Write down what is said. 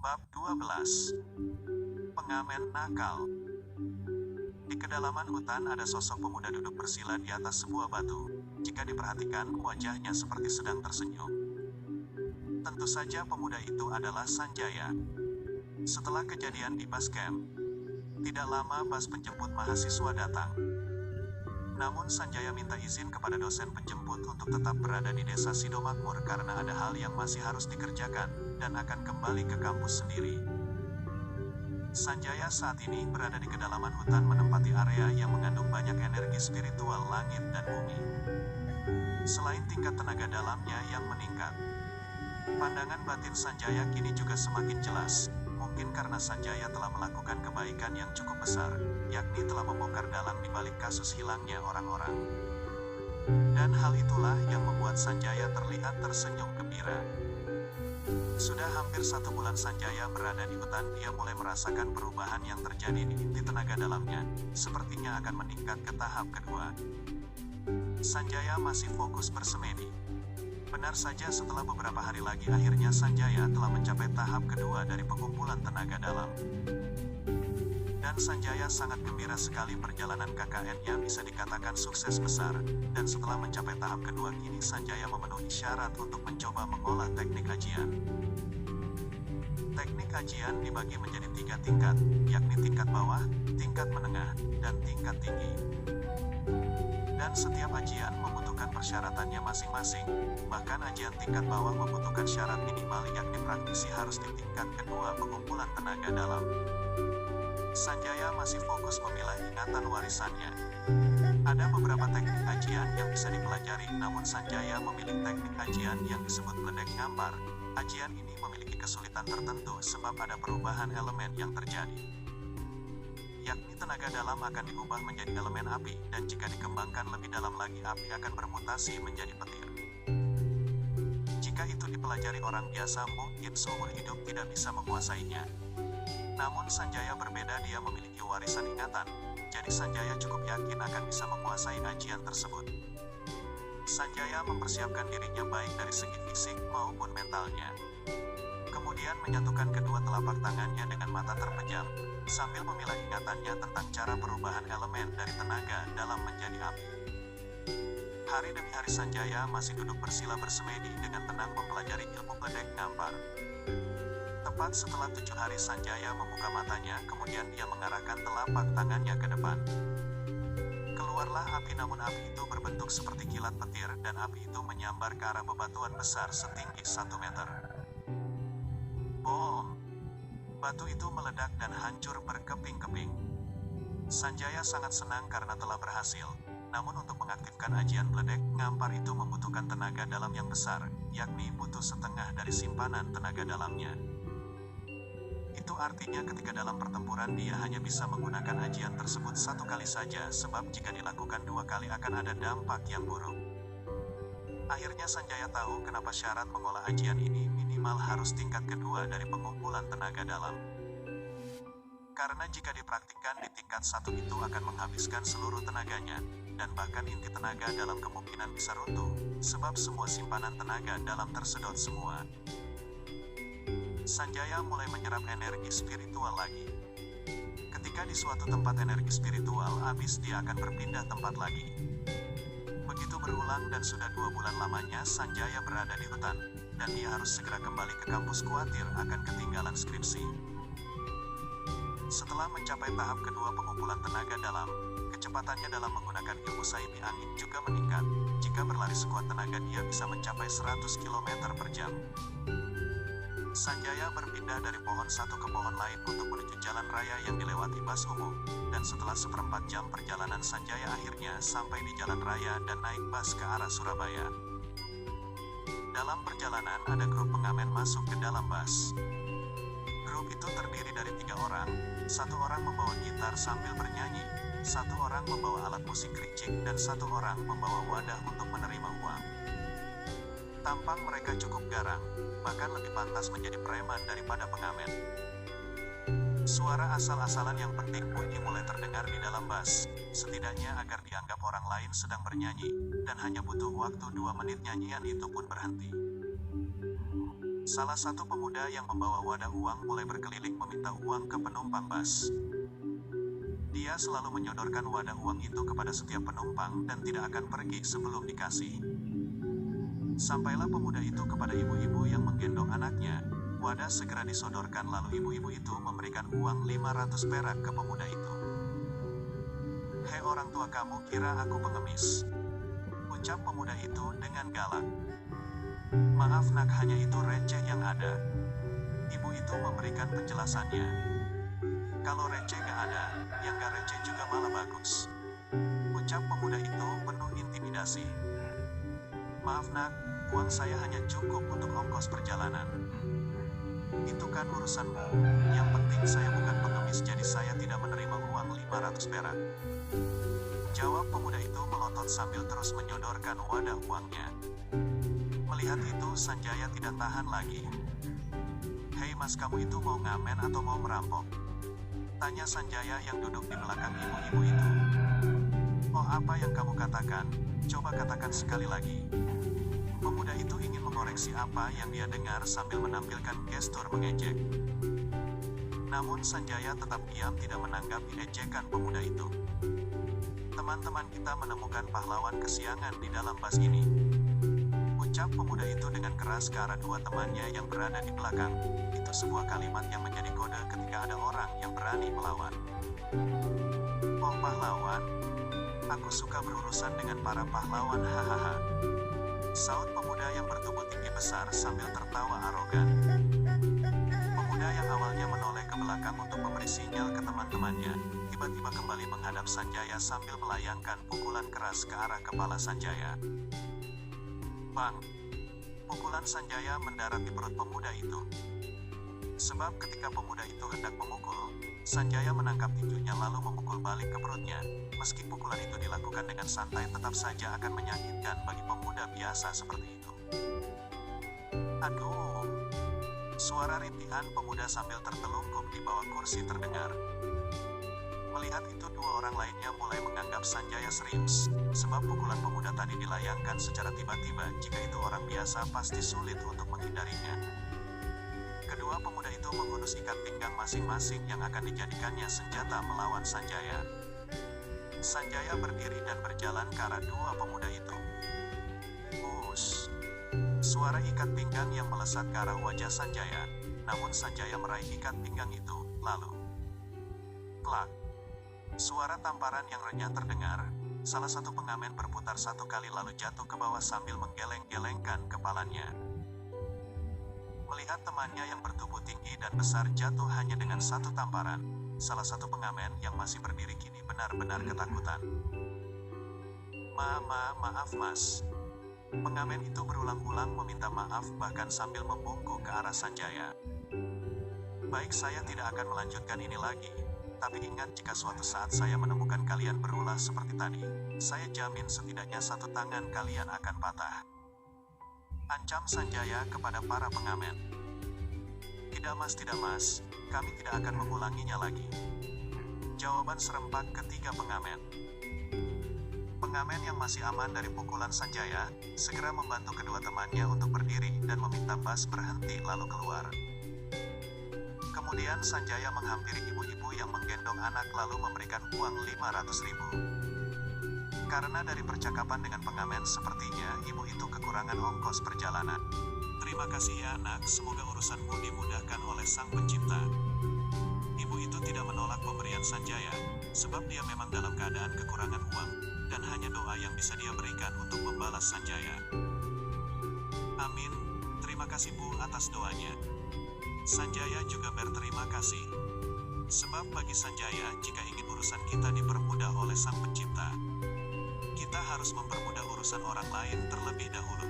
Bab 12. Pengamen nakal. Di kedalaman hutan ada sosok pemuda duduk bersila di atas sebuah batu. Jika diperhatikan, wajahnya seperti sedang tersenyum. Tentu saja pemuda itu adalah Sanjaya. Setelah kejadian di bas camp, tidak lama bas penjemput mahasiswa datang. Namun Sanjaya minta izin kepada dosen penjemput untuk tetap berada di desa Sidomakmur karena ada hal yang masih harus dikerjakan, dan akan kembali ke kampus sendiri. Sanjaya saat ini berada di kedalaman hutan menempati area yang mengandung banyak energi spiritual langit dan bumi. Selain tingkat tenaga dalamnya yang meningkat, pandangan batin Sanjaya kini juga semakin jelas. Mungkin karena Sanjaya telah melakukan kebaikan yang cukup besar, yakni telah membongkar dalang di balik kasus hilangnya orang-orang. Dan hal itulah yang membuat Sanjaya terlihat tersenyum gembira. Sudah hampir 1 bulan Sanjaya berada di hutan, dia mulai merasakan perubahan yang terjadi di inti tenaga dalamnya, sepertinya akan meningkat ke tahap kedua. Sanjaya masih fokus bersemedi. Benar saja setelah beberapa hari lagi akhirnya Sanjaya telah mencapai tahap kedua dari pengumpulan tenaga dalam. Dan Sanjaya sangat gembira sekali perjalanan KKN-nya bisa dikatakan sukses besar, dan setelah mencapai tahap kedua kini Sanjaya memenuhi syarat untuk mencoba mengolah teknik ajian. Teknik ajian dibagi menjadi 3 tingkat, yakni tingkat bawah, tingkat menengah, dan tingkat tinggi. Dan setiap ajian membutuhkan persyaratannya masing-masing, bahkan ajian tingkat bawah membutuhkan syarat minimal yakni praktisi harus di tingkat kedua pengumpulan tenaga dalam. Sanjaya masih fokus memilah ingatan warisannya. Ada beberapa teknik ajian yang bisa dipelajari, namun Sanjaya memilih teknik ajian yang disebut ledek ngampar. Ajian ini memiliki kesulitan tertentu sebab ada perubahan elemen yang terjadi. Yakni tenaga dalam akan diubah menjadi elemen api, dan jika dikembangkan lebih dalam lagi api akan bermutasi menjadi petir. Jika itu dipelajari orang biasa mungkin seumur hidup tidak bisa menguasainya. Namun Sanjaya berbeda, dia memiliki warisan ingatan, jadi Sanjaya cukup yakin akan bisa menguasai ajian tersebut. Sanjaya mempersiapkan dirinya baik dari segi fisik maupun mentalnya. Kemudian menyatukan kedua telapak tangannya dengan mata terpejam, sambil memilah ingatannya tentang cara perubahan elemen dari tenaga dalam menjadi api. Hari demi hari Sanjaya masih duduk bersila bersemedi dengan tenang mempelajari ilmu ledek ngampar. Tepat setelah 7 hari Sanjaya membuka matanya, kemudian dia mengarahkan telapak tangannya ke depan. Keluarlah api, namun api itu berbentuk seperti kilat petir, dan api itu menyambar ke arah bebatuan besar setinggi 1 meter. Boom! Batu itu meledak dan hancur berkeping-keping. Sanjaya sangat senang karena telah berhasil. Namun untuk mengaktifkan ajian ledek ngampar itu membutuhkan tenaga dalam yang besar, yakni butuh setengah dari simpanan tenaga dalamnya. Itu artinya ketika dalam pertempuran dia hanya bisa menggunakan ajian tersebut 1 kali saja, sebab jika dilakukan 2 kali akan ada dampak yang buruk. Akhirnya Sanjaya tahu kenapa syarat mengolah ajian ini minimal harus tingkat kedua dari pengumpulan tenaga dalam. Karena jika dipraktikkan di tingkat 1 itu akan menghabiskan seluruh tenaganya, dan bahkan inti tenaga dalam kemungkinan bisa runtuh, sebab semua simpanan tenaga dalam tersedot semua. Sanjaya mulai menyerap energi spiritual lagi. Ketika di suatu tempat energi spiritual habis, dia akan berpindah tempat lagi. Begitu berulang dan sudah 2 bulan lamanya Sanjaya berada di hutan, dan dia harus segera kembali ke kampus khawatir akan ketinggalan skripsi. Setelah mencapai tahap kedua pengumpulan tenaga dalam, kecepatannya dalam menggunakan ilmu saibi angin juga meningkat. Jika berlari sekuat tenaga dia bisa mencapai 100 km per jam. Sanjaya berpindah dari pohon satu ke pohon lain untuk menuju jalan raya yang dilewati bas umum, dan setelah 1/4 jam perjalanan Sanjaya akhirnya sampai di jalan raya dan naik bas ke arah Surabaya. Dalam perjalanan ada grup pengamen masuk ke dalam bas. Grup itu terdiri dari 3 orang, 1 orang membawa gitar sambil bernyanyi, 1 orang membawa alat musik kericik, dan 1 orang membawa wadah untuk menerima uang. Tampang mereka cukup garang, bahkan lebih pantas menjadi preman daripada pengamen. Suara asal-asalan yang penting bunyi mulai terdengar di dalam bas, setidaknya agar dianggap orang lain sedang bernyanyi, dan hanya butuh waktu 2 menit nyanyian itu pun berhenti. Salah satu pemuda yang membawa wadah uang mulai berkeliling meminta uang ke penumpang bus. Dia selalu menyodorkan wadah uang itu kepada setiap penumpang dan tidak akan pergi sebelum dikasih. Sampailah pemuda itu kepada ibu-ibu yang menggendong anaknya. Wadah segera disodorkan lalu ibu-ibu itu memberikan uang 500 perak ke pemuda itu. "Hei orang tua, kamu kira aku pengemis?" ucap pemuda itu dengan galak. "Maaf nak, hanya itu receh yang ada." Ibu itu memberikan penjelasannya. "Kalau receh gak ada, yang gak receh juga malah bagus," ucap pemuda itu penuh intimidasi. "Maaf nak, uang saya hanya cukup untuk ongkos perjalanan." "Itu kan urusanmu, yang penting saya bukan pengemis jadi saya tidak menerima uang 500 perak," jawab pemuda itu melotot sambil terus menyodorkan wadah uangnya. Melihat itu Sanjaya tidak tahan lagi. "Hei mas, kamu itu mau ngamen atau mau merampok?" tanya Sanjaya yang duduk di belakang ibu-ibu itu. "Oh, apa yang kamu katakan? Coba katakan sekali lagi." Pemuda itu ingin mengoreksi apa yang dia dengar sambil menampilkan gestur mengejek. Namun Sanjaya tetap diam, tidak menanggapi ejekan pemuda itu. "Teman-teman kita menemukan pahlawan kesiangan di dalam bus ini," ucap pemuda itu dengan keras ke arah dua temannya yang berada di belakang. Itu sebuah kalimat yang menjadi kode ketika ada orang yang berani melawan. "Oh pahlawan, aku suka berurusan dengan para pahlawan, hahaha," saut pemuda yang bertubuh tinggi besar sambil tertawa arogan. Pemuda yang awalnya menoleh ke belakang untuk memberi sinyal ke teman-temannya, tiba-tiba kembali menghadap Sanjaya sambil melayangkan pukulan keras ke arah kepala Sanjaya. Bang! Pukulan Sanjaya mendarat di perut pemuda itu. Sebab ketika pemuda itu hendak memukul, Sanjaya menangkap tinjunya lalu memukul balik ke perutnya. Meski pukulan itu dilakukan dengan santai, tetap saja akan menyakitkan bagi pemuda biasa seperti itu. "Aduh!" Suara rintihan pemuda sambil tertelungkup di bawah kursi terdengar. Melihat itu dua orang lainnya mulai menganggap Sanjaya serius, sebab pukulan pemuda tadi dilayangkan secara tiba-tiba. Jika itu orang biasa pasti sulit untuk menghindarinya. Kedua pemuda itu menghunus ikat pinggang masing-masing yang akan dijadikannya senjata melawan Sanjaya. Sanjaya berdiri dan berjalan ke arah dua pemuda itu. "Us!" Suara ikat pinggang yang melesat ke arah wajah Sanjaya, namun Sanjaya meraih ikat pinggang itu, lalu klak. Suara tamparan yang renyah terdengar. Salah satu pengamen berputar satu kali lalu jatuh ke bawah sambil menggeleng-gelengkan kepalanya. Melihat temannya yang bertubuh tinggi dan besar jatuh hanya dengan satu tamparan, salah satu pengamen yang masih berdiri kini benar-benar ketakutan. Maaf mas." Pengamen itu berulang-ulang meminta maaf bahkan sambil membungkuk ke arah Sanjaya. "Baik, saya tidak akan melanjutkan ini lagi. Tapi ingat, jika suatu saat saya menemukan kalian berulah seperti tadi, saya jamin setidaknya satu tangan kalian akan patah," ancam Sanjaya kepada para pengamen. Tidak mas, kami tidak akan mengulanginya lagi," jawaban serempak ketiga pengamen. Pengamen yang masih aman dari pukulan Sanjaya, segera membantu kedua temannya untuk berdiri dan meminta bus berhenti lalu keluar. Kemudian Sanjaya menghampiri ibu-ibu yang menggendong anak lalu memberikan uang 500.000. Karena dari percakapan dengan pengamen sepertinya ibu itu kekurangan ongkos perjalanan. "Terima kasih ya nak, semoga urusanmu dimudahkan oleh Sang Pencipta." Ibu itu tidak menolak pemberian Sanjaya, sebab dia memang dalam keadaan kekurangan uang, dan hanya doa yang bisa dia berikan untuk membalas Sanjaya. "Amin, terima kasih Bu atas doanya." Sanjaya juga berterima kasih. Sebab bagi Sanjaya, jika ingin urusan kita dipermudah oleh Sang Pencipta, kita harus mempermudah urusan orang lain terlebih dahulu.